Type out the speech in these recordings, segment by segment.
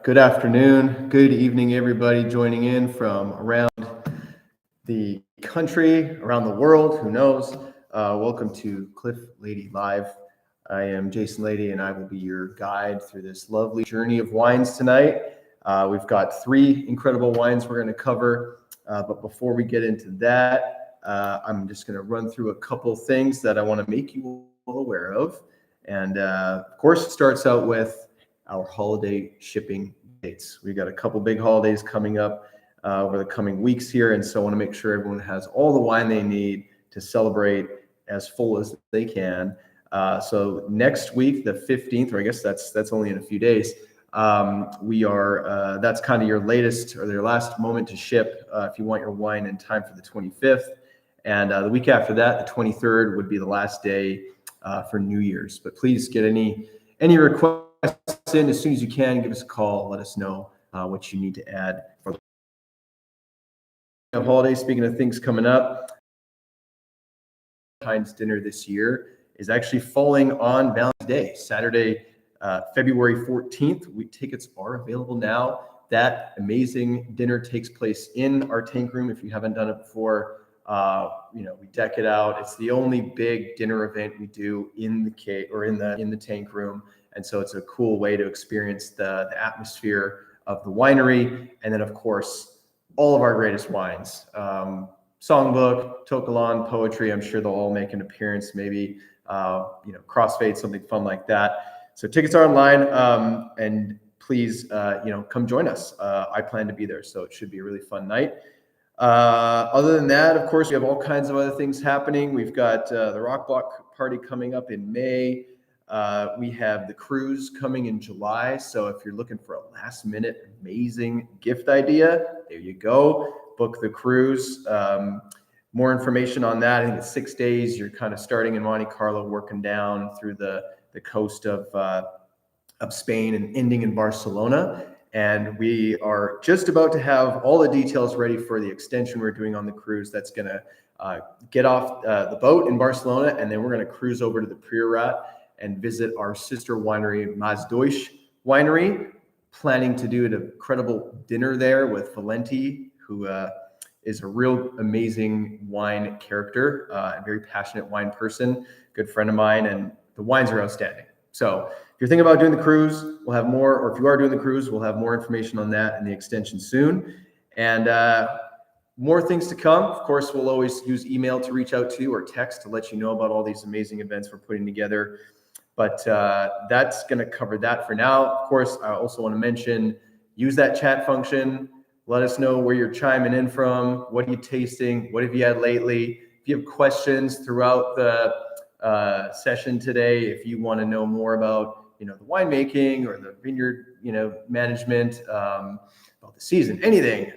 Good afternoon, good evening, everybody joining in from around the country, around the world, who knows. Welcome to Cliff Lede Live. I am Jason Lede, and I will be your guide through this lovely journey of wines tonight. We've got three incredible wines we're going to cover, but before we get into that, I'm just going to run through a couple things that I want to make you all aware of. And of course, it starts out with our holiday shipping dates. We've got a couple big holidays coming up over the coming weeks here, and so I want to make sure everyone has all the wine they need to celebrate as full as they can. So next week, the 15th, or I guess that's only in a few days, that's kind of your latest or your last moment to ship if you want your wine in time for the 25th. And the week after that, the 23rd, would be the last day for New Year's. But please get any requests in as soon as you can. Give us a call. Let us know what you need to add for the holiday. Speaking of things coming up, Valentine's dinner this year is actually falling on Valentine's Day, Saturday, February 14th. Tickets are available now. That amazing dinner takes place in our tank room. If you haven't done it before, we deck it out. It's the only big dinner event we do in the cave or in the tank room. And so it's a cool way to experience the atmosphere of the winery. And then, of course, all of our greatest wines, songbook, Tokalan, poetry. I'm sure they'll all make an appearance, maybe, crossfade, something fun like that. So tickets are online, and please, come join us. I plan to be there, so it should be a really fun night. Other than that, of course, we have all kinds of other things happening. We've got the Rock Block party coming up in May. We have the cruise coming in July. So if you're looking for a last minute amazing gift idea, there you go. Book the cruise. More information on that. I think it's 6 days. You're kind of starting in Monte Carlo, working down through the coast of Spain and ending in Barcelona. And we are just about to have all the details ready for the extension we're doing on the cruise. That's going to get off the boat in Barcelona, and then we're going to cruise over to the Priorat and visit our sister winery, Maasdeutsche Winery. Planning to do an incredible dinner there with Valenti, who is a real amazing wine character, a very passionate wine person, good friend of mine, and the wines are outstanding. So if you're thinking about doing the cruise, we'll have more, or if you are doing the cruise, we'll have more information on that and the extension soon. And more things to come. Of course, we'll always use email to reach out to you or text to let you know about all these amazing events we're putting together. But that's going to cover that for now. Of course, I also want to mention, use that chat function. Let us know where you're chiming in from. What are you tasting? What have you had lately? If you have questions throughout the session today, if you want to know more about the winemaking or the vineyard management, about the season, anything,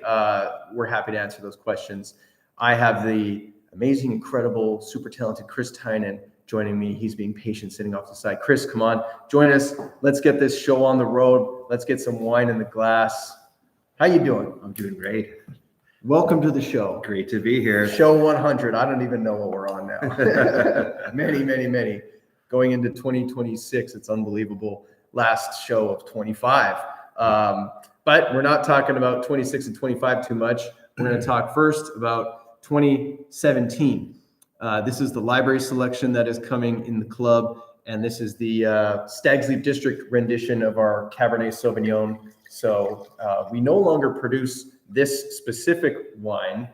we're happy to answer those questions. I have the amazing, incredible, super talented Chris Tynan joining me. He's being patient, sitting off the side. Chris, come on, join us. Let's get this show on the road. Let's get some wine in the glass. How you doing? I'm doing great. Welcome to the show. Great to be here. Show 100. I don't even know what we're on now. Many. Going into 2026, it's unbelievable. Last show of 25. But we're not talking about 26 and 25 too much. We're going to talk first about 2017. This is the library selection that is coming in the club, and this is the Stag's Leap District rendition of our Cabernet Sauvignon. So we no longer produce this specific wine.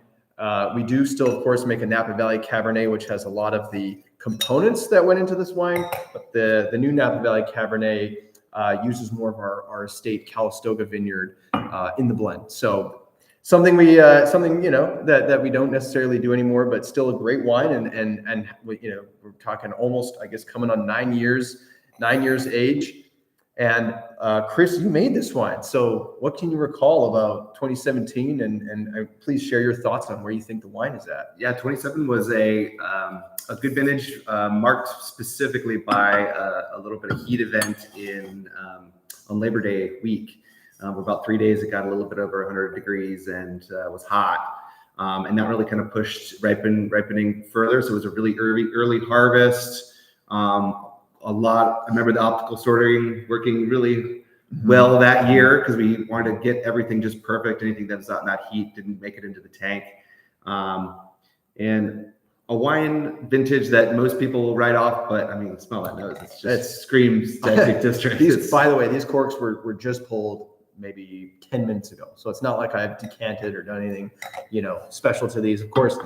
We do still, of course, make a Napa Valley Cabernet, which has a lot of the components that went into this wine, but the new Napa Valley Cabernet uses more of our estate Calistoga vineyard in the blend. So something that we don't necessarily do anymore, but still a great wine, and we're talking almost, I guess, coming on 9 years age. And Chris, you made this wine. So what can you recall about 2017? And please share your thoughts on where you think the wine is at. Yeah, 27 was a good vintage, marked specifically by a little bit of heat event on Labor Day week. For about 3 days, it got a little bit over 100 degrees and was hot. And that really kind of pushed ripening further. So it was a really early harvest. I remember the optical sorting working really well that year because we wanted to get everything just perfect. Anything that's not in that heat didn't make it into the tank. And a wine vintage that most people will write off, but I mean, smell that nose. It screams Stag Leap District. By the way, these corks were just pulled maybe 10 minutes ago. So it's not like I've decanted or done anything, special to these. Of course,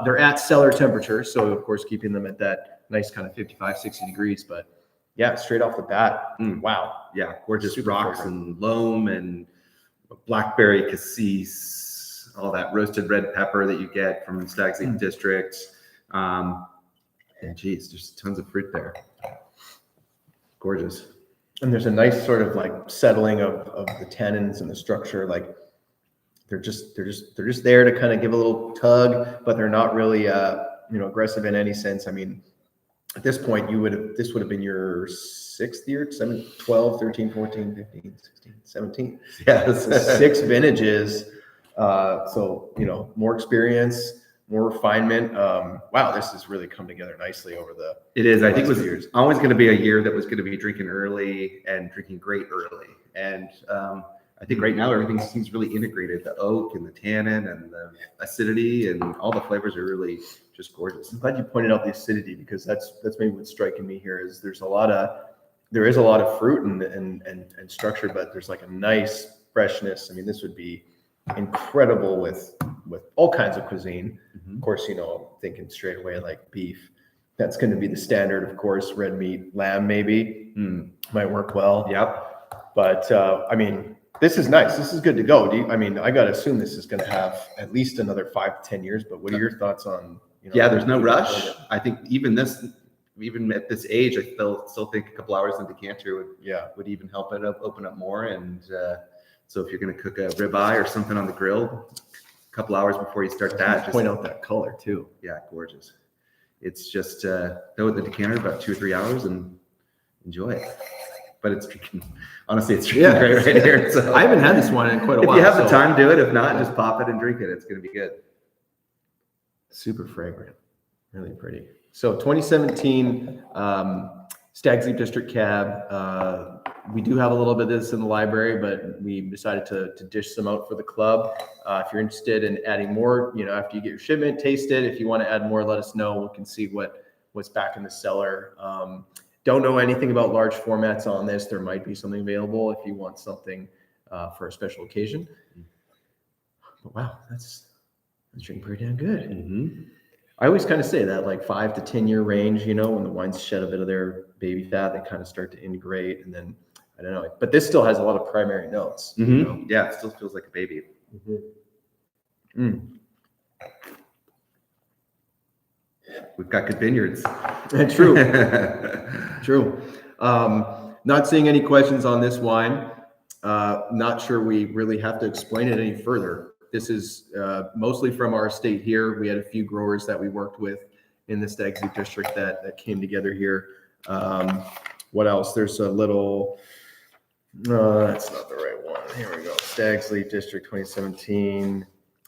they're at cellar temperature. So of course, keeping them at that nice kind of 55, 60 degrees. But yeah, straight off the bat, wow. Yeah, gorgeous Super rocks fragrant. and loam and blackberry cassis, all that roasted red pepper that you get from Stag Leap District. And geez, there's tons of fruit there. Gorgeous. And there's a nice sort of like settling of the tannins and the structure. Like they're just there to kind of give a little tug, but they're not really aggressive in any sense. I mean, at this point this would have been your 6th year, 7, 12, 13, 14, 15, 16, 17. Yeah, 6 vintages. So, more experience, more refinement. Wow, this has really come together nicely over the. It is. I think it was years. always going to be a year that was going to be drinking early and drinking great early. And I think right now everything seems really integrated. The oak and the tannin and the acidity and all the flavors are really just gorgeous. I'm glad you pointed out the acidity because that's maybe what's striking me here is there is a lot of fruit and structure, but there's like a nice freshness. I mean, this would be incredible with all kinds of cuisine. Of course, I'm thinking straight away like beef. That's going to be the standard, of course. Red meat, lamb maybe might work well. Yep. But I mean, this is nice. This is good to go. I got to assume this is going to have at least another 5 to 10 years. But what are your thoughts on? Yeah, there's no rush. I think even at this age, I still think a couple hours in the decanter would even help it open up more. And so if you're going to cook a ribeye or something on the grill, a couple hours before you start that, just point out that color too. Yeah, gorgeous. It's just throw it in the decanter about 2 or 3 hours and enjoy it. But it's drinking. Honestly, it's drinking great right here. So I haven't had this one in quite a while. If you have the time, do it. If not, just pop it and drink it. It's going to be good. Super fragrant, really pretty. So 2017 Stag Leap District Cab. We do have a little bit of this in the library, but we decided to dish some out for the club. If you're interested in adding more, after you get your shipment, taste it. If you want to add more, let us know. We can see what's back in the cellar. Don't know anything about large formats on this. There might be something available if you want something for a special occasion. But wow, that's drinking pretty damn good. I always kind of say that like 5 to 10 year range, when the wines shed a bit of their baby fat, they kind of start to integrate, and then I don't know, but this still has a lot of primary notes. Yeah, it still feels like a baby. We've got good vineyards. True. True. Not seeing any questions on this wine. Not sure we really have to explain it any further. This is mostly from our estate here. We had a few growers that we worked with in the Stag Leap District that came together here. What else? There's a little, that's not the right one. Here we go. Stag Leap District 2017.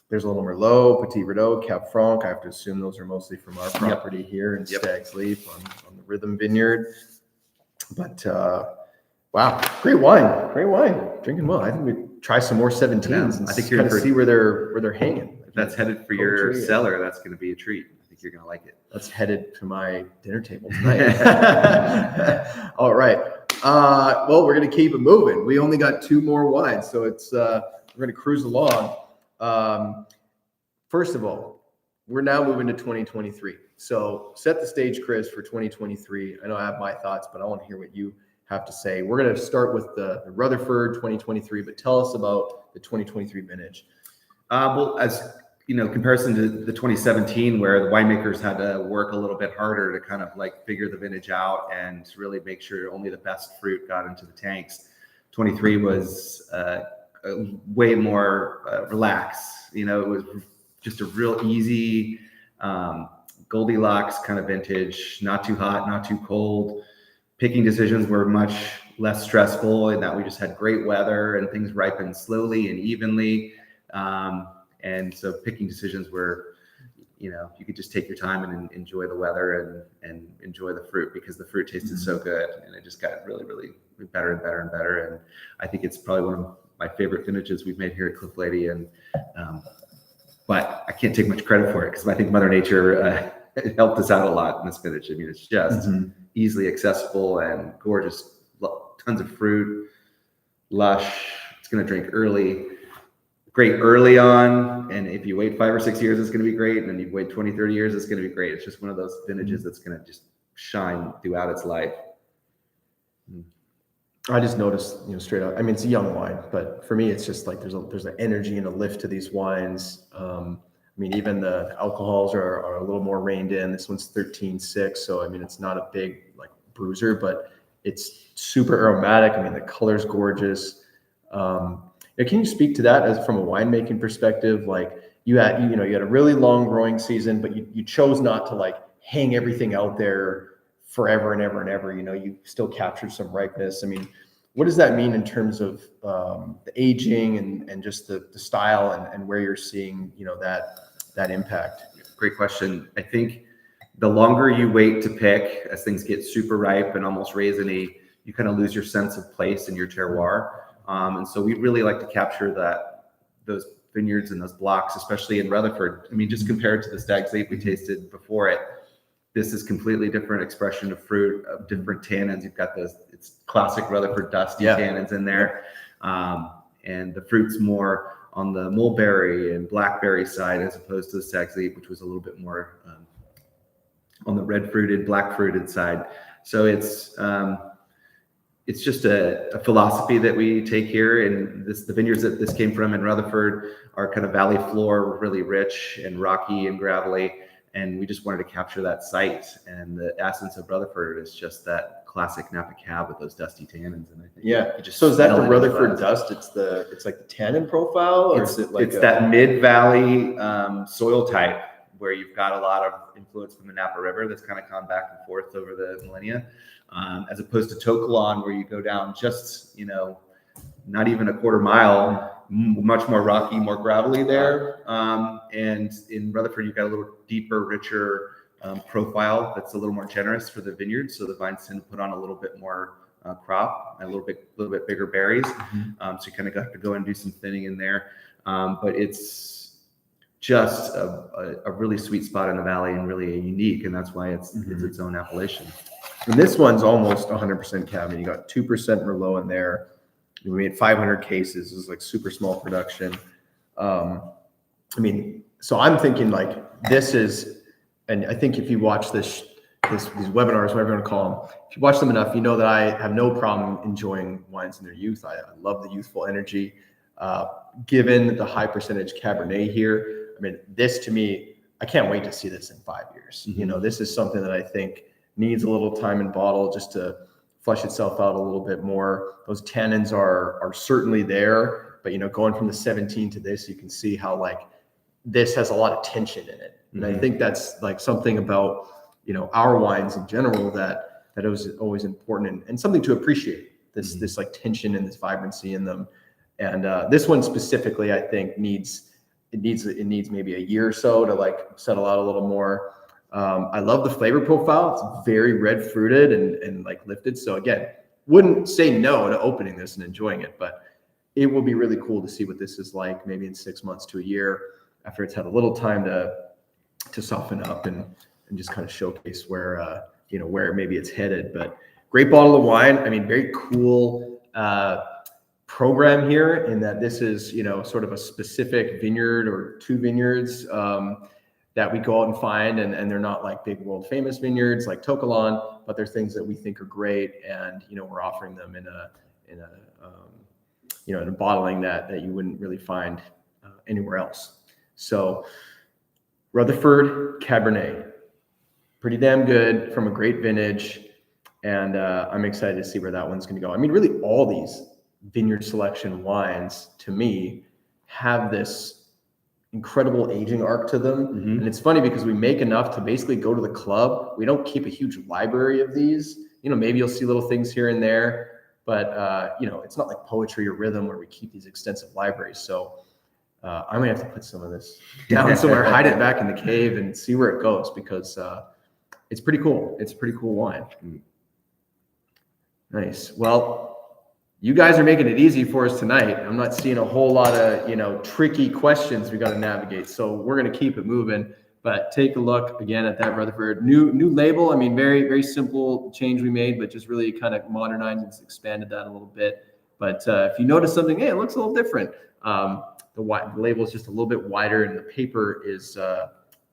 There's a little Merlot, Petit Verdot, Cab Franc. I have to assume those are mostly from our property here in Stag Leap on the Rhythm Vineyard. But wow, great wine. Drinking well. I think we try some more 17s and I think kind of see where they're hanging. If that's headed for your cellar, that's going to be a treat. I think you're going to like it. That's headed to my dinner table tonight. All right. Well, we're going to keep it moving. We only got 2 more wines, so it's we're going to cruise along. First of all, we're now moving to 2023. So set the stage, Chris, for 2023. I know I have my thoughts, but I want to hear what you have to say. We're going to start with the Rutherford 2023, but tell us about the 2023 vintage. Well, as comparison to the 2017, where the winemakers had to work a little bit harder to kind of like figure the vintage out and really make sure only the best fruit got into the tanks. 23 was way more relaxed. It was just a real easy Goldilocks kind of vintage, not too hot, not too cold. Picking decisions were much less stressful in that we just had great weather and things ripened slowly and evenly. And so picking decisions were you could just take your time and enjoy the weather and enjoy the fruit, because the fruit tasted so good, and it just got really, really better and better and better. And I think it's probably one of my favorite vintages we've made here at Cliff Lede. And but I can't take much credit for it, because I think Mother Nature helped us out a lot in this vintage. I mean, it's just easily accessible and gorgeous, tons of fruit, lush. It's going to drink early. Great early on, and if you wait 5 or 6 years, it's going to be great, and then you wait 20, 30 years, it's going to be great. It's just one of those vintages that's going to just shine throughout its life. I just noticed, straight up, I mean, it's a young wine, but for me, it's just like there's an energy and a lift to these wines. I mean, even the alcohols are a little more reined in. This one's 13.6, so I mean, it's not a big like bruiser, but it's super aromatic. I mean, the color's gorgeous. Can you speak to that as from a winemaking perspective? Like you had a really long growing season, but you chose not to like hang everything out there forever and ever and ever. You still captured some ripeness. I mean, what does that mean in terms of the aging and just the style and where you're seeing that impact? Great question. I think the longer you wait to pick, as things get super ripe and almost raisiny, you kind of lose your sense of place in your terroir. And so we really like to capture those vineyards and those blocks, especially in Rutherford. I mean, just compared to the Stag's Leap we tasted before it, this is completely different expression of fruit, of different tannins. You've got it's classic Rutherford dusty tannins in there. And the fruit's more on the mulberry and blackberry side, as opposed to the Stag's Leap, which was a little bit more on the red fruited, black fruited side. So it's just a philosophy that we take here. And the vineyards that this came from in Rutherford are kind of valley floor, really rich and rocky and gravelly. And we just wanted to capture that site. And the essence of Rutherford is just that classic Napa Cab with those dusty tannins. And I think so is that the Rutherford dust? It's like the tannin profile, or is it like that mid-valley soil type where you've got a lot of influence from the Napa River that's kind of gone back and forth over the millennia. As opposed to Tokalon, where you go down just, not even a quarter mile, much more rocky, more gravelly there. And in Rutherford, you've got a little deeper, richer profile that's a little more generous for the vineyard. So the vines tend to put on a little bit more crop, and a little bit bigger berries. So you kind of got to go and do some thinning in there. But it's just a really sweet spot in the valley, and really unique. And that's why it's its own appellation. And this one's almost 100% Cabernet. You got 2% Merlot in there. We made 500 cases. It was like super small production. I mean, so I'm thinking like this is, and I think if you watch these webinars, whatever you want to call them, if you watch them enough, you know that I have no problem enjoying wines in their youth. I love the youthful energy. Given the high percentage Cabernet here, I mean, this to me, I can't wait to see this in 5 years. This is something that I think needs a little time in bottle just to flesh itself out a little bit more. Those tannins are certainly there, but going from the 17 to this, you can see how like this has a lot of tension in it. And I think that's like something about our wines in general that is always important and something to appreciate. This like tension and this vibrancy in them. And this one specifically, I think needs maybe a year or so to like settle out a little more. I love the flavor profile. It's very red fruited and like lifted. So again, wouldn't say no to opening this and enjoying it, but it will be really cool to see what this is like maybe in 6 months to a year after it's had a little time to soften up and just kind of showcase where maybe it's headed. But great bottle of wine. I mean, very cool program here in that this is sort of a specific vineyard or two vineyards that we go out and find, and they're not like big world famous vineyards like Tokalon, but they're things that we think are great, and we're offering them in a bottling that you wouldn't really find anywhere else. So Rutherford Cabernet, pretty damn good from a great vintage, and I'm excited to see where that one's going to go. I mean, really all these vineyard selection wines to me have this incredible aging arc to them. And it's funny because we make enough to basically go to the club. We don't keep a huge library of these. Maybe you'll see little things here and there, but it's not like poetry or rhythm where we keep these extensive libraries. So I'm gonna have to put some of this down somewhere, hide it back in the cave, and see where it goes because it's pretty cool. It's a pretty cool wine. Nice. Well, you guys are making it easy for us tonight. I'm not seeing a whole lot of tricky questions we got to navigate, so we're gonna keep it moving. But take a look again at that Rutherford new label. I mean, very very simple change we made, but just really kind of modernized and expanded that a little bit. But if you notice something, hey, it looks a little different. The label is just a little bit wider, and the paper is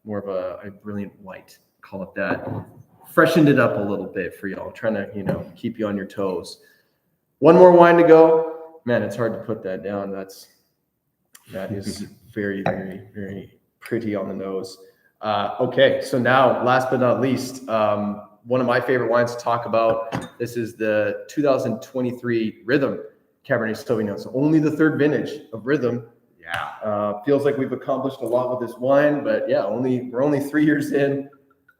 more of a brilliant white. Call it that. Freshened it up a little bit for y'all. Trying to keep you on your toes. One more wine to go. Man, it's hard to put that down. That is very very very pretty on the nose. Okay, so now last but not least, one of my favorite wines to talk about. This is the 2023 Rhythm Cabernet Sauvignon. So only the third vintage of Rhythm. Yeah. Feels like we've accomplished a lot with this wine, but yeah, we're only 3 years in,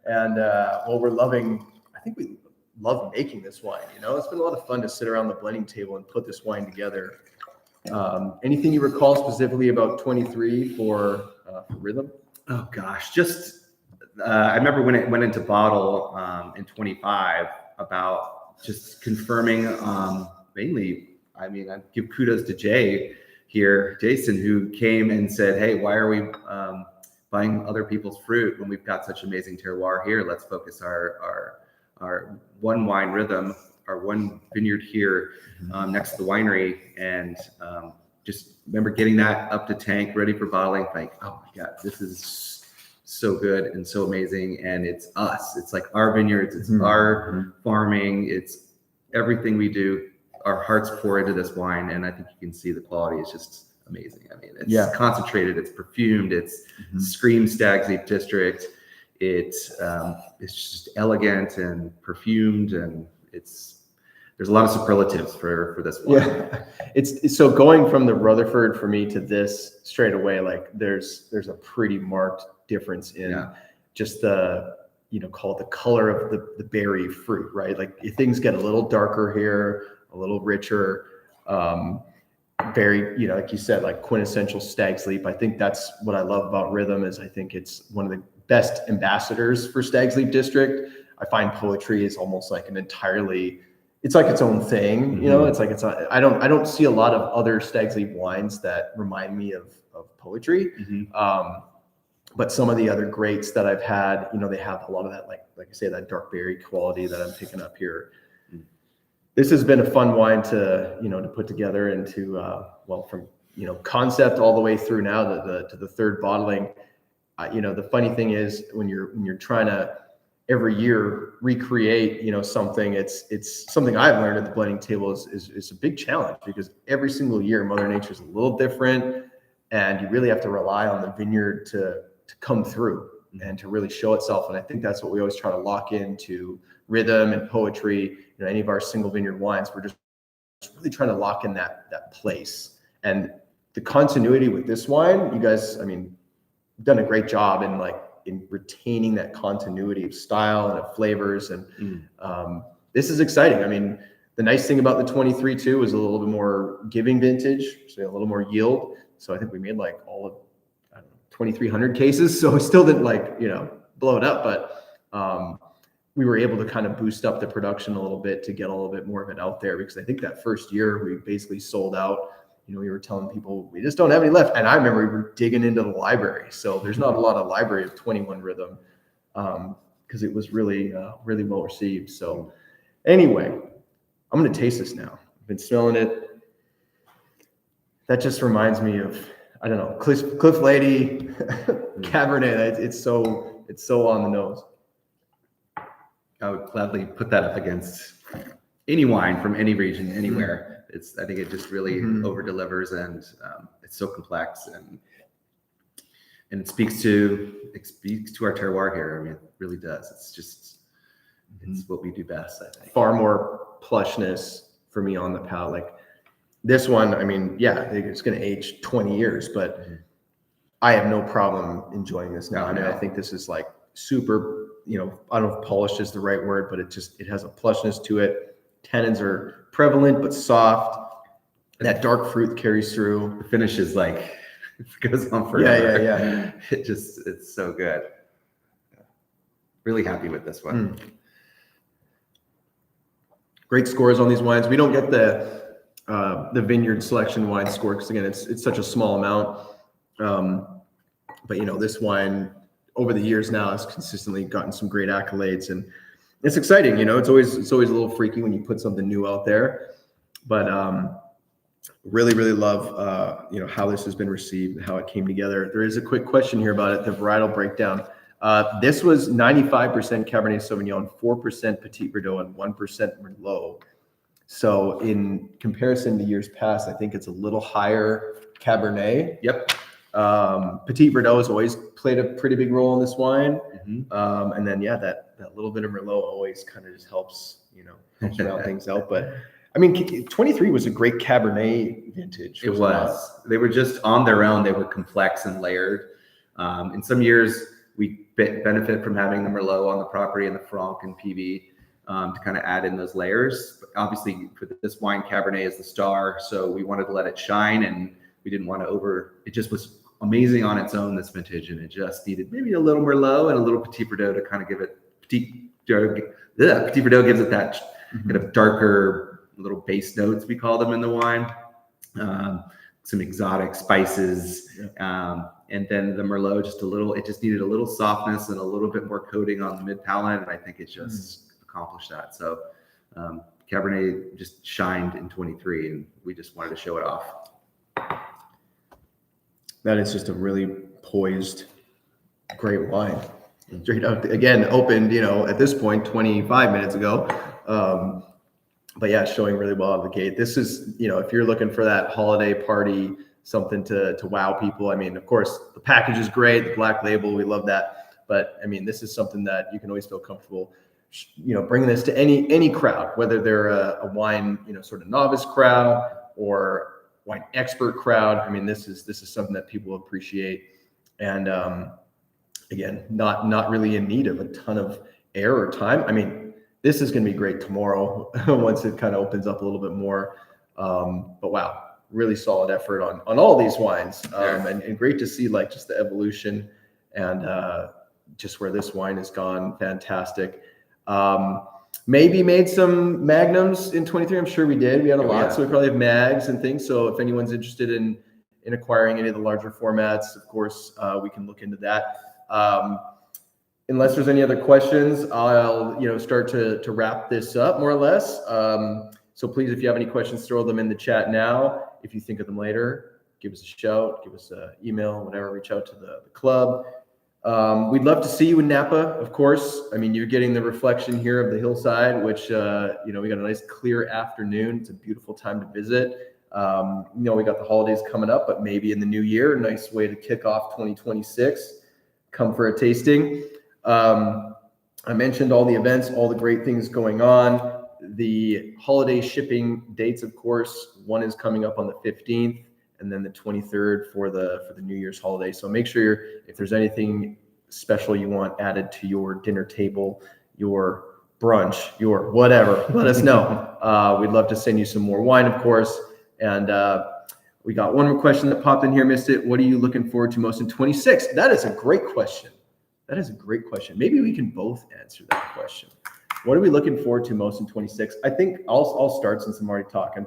and I think we love making this wine. It's been a lot of fun to sit around the blending table and put this wine together. Anything you recall specifically about 23 for Rhythm? Oh gosh, just I remember when it went into bottle in 25 about just confirming mainly. I mean, I give kudos to Jason, who came and said, "Hey, why are we buying other people's fruit when we've got such amazing terroir here? Let's focus our one wine Rhythm, our one vineyard here next to the winery." And just remember getting that up to tank, ready for bottling. Like, oh my God, this is so good and so amazing. And it's us. It's like our vineyards. It's our farming. It's everything we do. Our hearts pour into this wine, and I think you can see the quality is just amazing. I mean, it's concentrated, it's perfumed, it's screams Stag's Leap District. It's just elegant and perfumed, and there's a lot of superlatives for this one. Yeah, it's so going from the Rutherford for me to this straight away. Like there's a pretty marked difference in just call it the color of the berry fruit, right? Like things get a little darker here, a little richer. Very, like you said, like quintessential Stag's Leap. I think that's what I love about Rhythm is I think it's one of the best ambassadors for Stag's Leap District. I find poetry is almost like it's like its own thing, it's like I don't see a lot of other Stag's Leap wines that remind me of poetry. But some of the other greats that I've had, they have a lot of that, like I say, that dark berry quality that I'm picking up here. This has been a fun wine to put together and from concept all the way through now to the third bottling. The funny thing is when you're trying to every year recreate something, it's something I've learned at the blending table is a big challenge because every single year Mother Nature is a little different, and you really have to rely on the vineyard to come through and to really show itself. And I think that's what we always try to lock into Rhythm and poetry. Any of our single vineyard wines, we're just really trying to lock in that place. And the continuity with this wine, you guys, done a great job in retaining that continuity of style and of flavors. And this is exciting. The nice thing about the 23 too is a little bit more giving vintage, so a little more yield. So I think we made all of 2,300 cases. So we still didn't blow it up, but we were able to kind of boost up the production a little bit to get a little bit more of it out there, because I think that first year we basically sold out. We were telling people we just don't have any left. And I remember we were digging into the library. So there's not a lot of library of 21 Rhythm because it was really, really well received. So anyway, I'm going to taste this now. I've been smelling it. That just reminds me of, I don't know, Cliff Lede Cabernet. It's so on the nose. I would gladly put that up against any wine from any region, anywhere. I think it just really over delivers, and it's so complex, and it speaks to our terroir here. It really does. It's what we do best, I think. Far more plushness for me on the palate. This one, I think it's going to age 20 years, but I have no problem enjoying this now. I think this is super, I don't know if polished is the right word, but it has a plushness to it. Tannins are prevalent, but soft. That dark fruit carries through. The finish is goes on forever. Yeah. It's so good. Really happy with this one. Great scores on these wines. We don't get the vineyard selection wine score because again, it's such a small amount. But this wine over the years now has consistently gotten some great accolades, and it's exciting. It's always a little freaky when you put something new out there, but really love how this has been received and how it came together. There is a quick question here about it, the varietal breakdown. This was 95% Cabernet Sauvignon, 4% Petit Verdot, and 1% Merlot. So in comparison to years past, I think it's a little higher Cabernet. Yep. Petit Verdot has always played a pretty big role in this wine. Mm-hmm. And then, that little bit of Merlot always kind of just helps round things out. But I mean, 23 was a great Cabernet vintage. It was. They were just on their own. They were complex and layered. In some years, we benefit from having the Merlot on the property and the Franc and PV to kind of add in those layers. But obviously, for this wine, Cabernet is the star, so we wanted to let it shine, and we didn't want to it just was amazing on its own, this vintage, and it just needed maybe a little Merlot and a little Petit Verdot to kind of give it, Petit Verdot gives it that kind of darker little base notes, we call them in the wine. Some exotic spices. And then the Merlot, it just needed a little softness and a little bit more coating on the mid palate. And I think it just accomplished that. So Cabernet just shined in 23, and we just wanted to show it off. That is just a really poised, great wine. Straight out, again, opened, at this point, 25 minutes ago. But yeah, showing really well out of the gate. This is, if you're looking for that holiday party, something to wow people. I mean, of course, the package is great, the black label, we love that. But I mean, this is something that you can always feel comfortable, bringing this to any crowd, whether they're a wine, sort of novice crowd or wine expert crowd. I mean, this is something that people appreciate, and again, not really in need of a ton of air or time. I mean, this is going to be great tomorrow once it kind of opens up a little bit more. But wow, really solid effort on all these wines, and great to see just the evolution and just where this wine has gone. Fantastic. Maybe made some magnums in 23. I'm sure we did. We had a lot, so we probably have mags and things. So if anyone's interested in acquiring any of the larger formats, of course, we can look into that. Unless there's any other questions, I'll start to wrap this up more or less. So please, if you have any questions, throw them in the chat now. If you think of them later, give us a shout, give us an email, whatever. Reach out to the club. We'd love to see you in Napa, of course. I mean, you're getting the reflection here of the hillside, which, we got a nice clear afternoon. It's a beautiful time to visit. We got the holidays coming up, but maybe in the new year, a nice way to kick off 2026. Come for a tasting. I mentioned all the events, all the great things going on. The holiday shipping dates, of course, one is coming up on the 15th. And then the 23rd for the New Year's holiday. So make sure if there's anything special you want added to your dinner table, your brunch, your whatever, let us know. We'd love to send you some more wine, of course. And we got one more question that popped in here, missed it. What are you looking forward to most in 26? That is a great question. Maybe we can both answer that question. What are we looking forward to most in 26? I think I'll start since I'm already talking.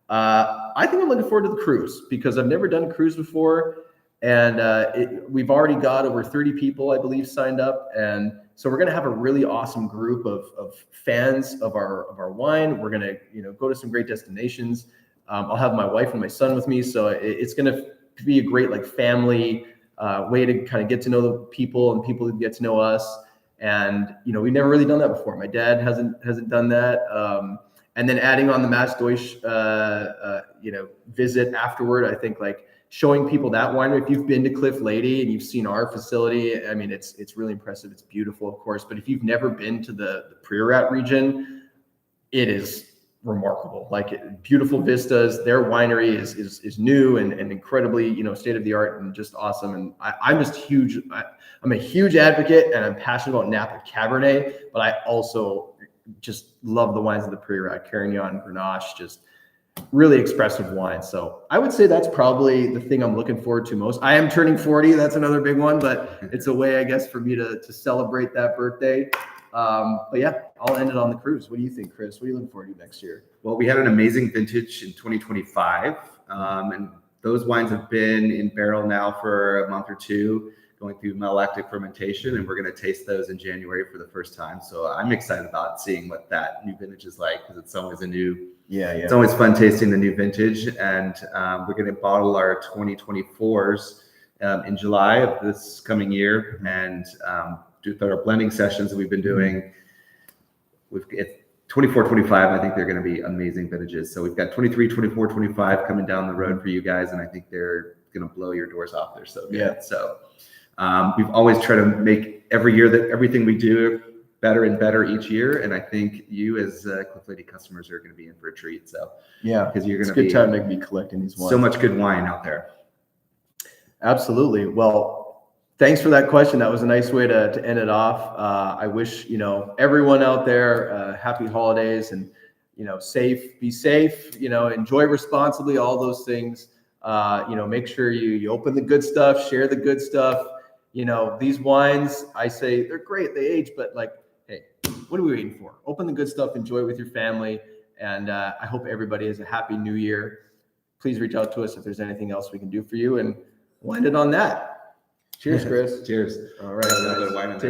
I think I'm looking forward to the cruise because I've never done a cruise before, and we've already got over 30 people, I believe, signed up, and so we're going to have a really awesome group of fans of our wine. We're going to go to some great destinations. I'll have my wife and my son with me, so it's going to be a great family way to kind of get to know the people and people get to know us. And we've never really done that before. My dad hasn't done that. And then adding on the Mass Deutsch, visit afterward, I think showing people that winery. If you've been to Cliff Lede and you've seen our facility, I mean, it's really impressive. It's beautiful, of course. But if you've never been to the Priorat region, it is remarkable. Beautiful vistas. Their winery is new and incredibly, state of the art and just awesome. And I'm just huge. I'm a huge advocate and I'm passionate about Napa Cabernet, but I also just love the wines of the Priorat, Carignan, Grenache. Just really expressive wine. So I would say that's probably the thing I'm looking forward to most. I am turning 40. That's another big one, but it's a way, I guess, for me to celebrate that birthday. But yeah, I'll end it on the cruise. What do you think, Chris? What are you looking forward to next year? Well, we had an amazing vintage in 2025, and those wines have been in barrel now for a month or two, going through malolactic fermentation, and we're going to taste those in January for the first time. So I'm excited about seeing what that new vintage is like, because it's always a new. Yeah. It's always fun tasting the new vintage, and we're going to bottle our 2024s in July of this coming year, and do our blending sessions that we've been doing. It's 24, 25. I think they're going to be amazing vintages. So we've got 23, 24, 25 coming down the road for you guys, and I think they're going to blow your doors off. They're so good. Yeah. So we've always tried to make every year that everything we do better and better each year, and I think you as Cliff Lede customers are going to be in for a treat. So yeah, because you're going to be, it's a good time to be collecting these wines. So much good wine out there. Absolutely. Well, thanks for that question. That was a nice way to end it off. I wish everyone out there happy holidays, and be safe. Enjoy responsibly. All those things. Make sure you open the good stuff, share the good stuff. These wines, I say they're great. They age, but hey, what are we waiting for? Open the good stuff, enjoy it with your family, and I hope everybody has a happy new year. Please reach out to us if there's anything else we can do for you, and we'll end it on that. Cheers, Chris. Cheers. All right.